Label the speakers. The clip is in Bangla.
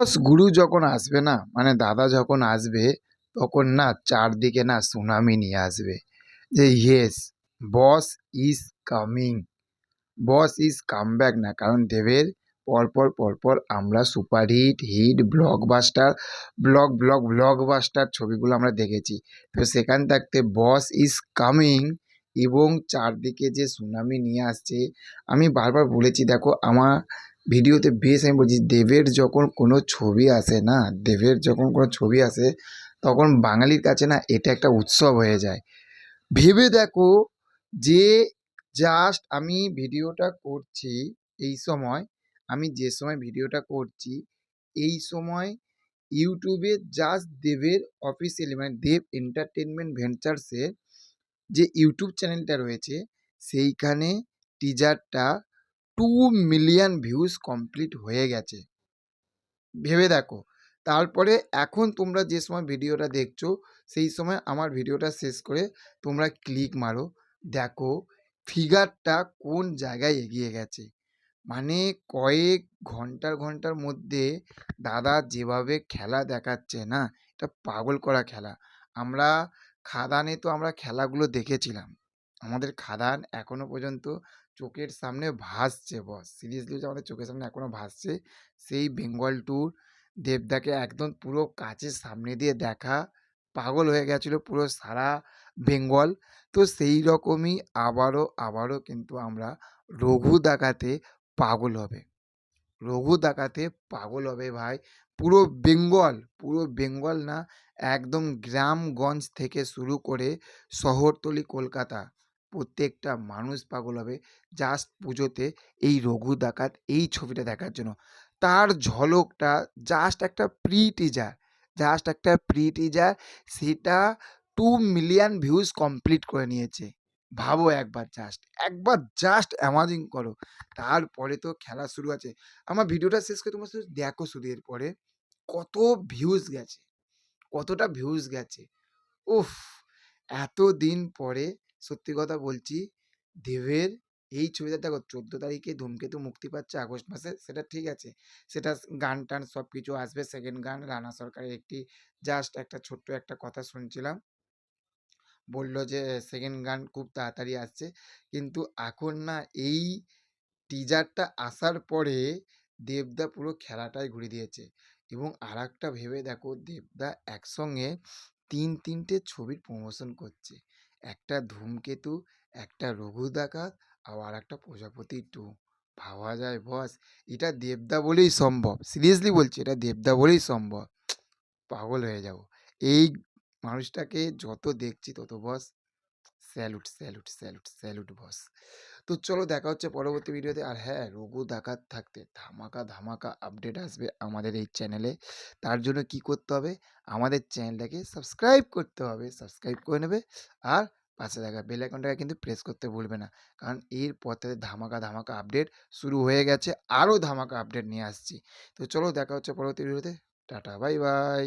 Speaker 1: বস গুরু যখন আসবে না, মানে দাদা যখন আসবে, তখন না চারদিকে না সুনামি নিয়ে আসবে যে yes, boss is coming, boss is come back. না কারণ দেবের পরপর পরপর আমরা সুপারহিট হিট ব্লকবাস্টার ব্লকবাস্টার ছবিগুলো আমরা দেখেছি। তো সেখান থাকতে বস ইজ কামিং এবং চারদিকে যে সুনামি নিয়ে আসছে, আমি বারবার বলেছি, দেখো আমার ভিডিওতে বেশ আমি বলছি, দেবের যখন কোনো ছবি আসে না, দেবের যখন কোনো ছবি আসে, তখন বাঙালির কাছে না এটা একটা উৎসব হয়ে যায়। ভেবে দেখো যে জাস্ট আমি ভিডিওটা করছি এই সময়, আমি যে সময় ভিডিওটা করছি এই সময় ইউটিউবে জাস্ট দেবের অফিসিয়ালি, মানে দেব এন্টারটেনমেন্ট ভেঞ্চার্সের যে ইউটিউব চ্যানেলটা রয়েছে, সেইখানে টিজারটা 2 মিলিয়ন ভিউজ কমপ্লিট হয়ে গেছে। ভেবে দেখো। তারপরে এখন তোমরা যে সময় ভিডিওটা দেখছো, সেই সময় আমার ভিডিওটা শেষ করে তোমরা ক্লিক মারো, দেখো ফিগারটা কোন জায়গায় এগিয়ে গেছে। মানে কয়েক ঘন্টার মধ্যে দাদা যেভাবে খেলা দেখাচ্ছে না, এটা পাগল করা খেলা। আমরা খাদানে তো আমরা খেলাগুলো দেখেছিলাম, আমাদের খাদান এখনো পর্যন্ত চোখের সামনে ভাসছে। বস সিরিয়াসলি যে আমাদের চোখের সামনে এখনো ভাসছে, সেই বেঙ্গল ট্যুর দেবদাকে একদম পুরো কাছের সামনে দিয়ে দেখা, পাগল হয়ে গেছিলো পুরো সারা বেঙ্গল। তো সেই রকমই আবারও কিন্তু আমরা রঘু দেখাতে পাগল হবে, রঘু দেখাতে পাগল হবে ভাই। পুরো বেঙ্গল না, একদম গ্রামগঞ্জ থেকে শুরু করে শহরতলি কলকাতা, প্রত্যেকটা মানুষ পাগল হবে জাস্ট পুজোতে এই রঘু ডাকাত এই ছবিটা দেখার জন্য। তার ঝলকটা জাস্ট একটা প্রি টিজার, সেটা 2 মিলিয়ন ভিউজ কমপ্লিট করে নিয়েছে। ভাবো একবার জাস্ট অ্যামাজিং করো। তারপরে তো খেলা শুরু আছে। আমার ভিডিওটা শেষ করে তোমরা শুধু দেখো, শুধু এরপরে কত ভিউজ গেছে, কতটা ভিউজ গেছে। উফ! এতদিন পরে সত্যি কথা বলছি, দেবের এই ছবিটা দেখো, 14 তারিখে ধূমকেতু মুক্তি পাচ্ছে আগস্ট মাসে, সেটা ঠিক আছে। সেটা গান-টান সব কিছু আসবে, সেকেন্ড গান রানা সরকারের একটি জাস্ট একটা ছোট্ট একটা কথা শুনছিলাম। বলল যে সেকেন্ড গান খুব তাড়াতাড়ি আসছে। কিন্তু এখন না এই টিজারটা আসার পরে দেবদা পুরো খেলাটাই ঘুরিয়ে দিয়েছে। এবং আরেকটা ভেবে দেখো, দেবদা একসঙ্গে 3টে ছবির প্রমোশন করছে। একটা ধূমকেতু, একটা রঘু ডাকাত, আর একটা প্রজাপতি 2। ভাবা যায় বস? এটা দেবদা বলেই সম্ভব, সিরিয়াসলি বলছি, এটা দেবদা বলেই সম্ভব। পাগল হয়ে যাব এই মানুষটাকে যত দেখছি তত বস। স্যালুট বস। তো চলো দেখা হচ্ছে পরবর্তী ভিডিওতে। আর হ্যাঁ, রঘু ডাকাত থাকতে ধামাকা আপডেট আসবে আমাদের এই চ্যানেলে। তার জন্য কি করতে হবে, আমাদের চ্যানেলটাকে সাবস্ক্রাইব করতে হবে, সাবস্ক্রাইব করে নেবে। আর পাশে থাকা বেল আইকনটাকে কিন্তু প্রেস করতে ভুলবে না, কারণ এরপর থেকে ধামাকা আপডেট শুরু হয়ে গেছে, আরও ধামাকা আপডেট নিয়ে আসছি। তো চলো দেখা হচ্ছে পরবর্তী ভিডিওতে। Tata bye bye.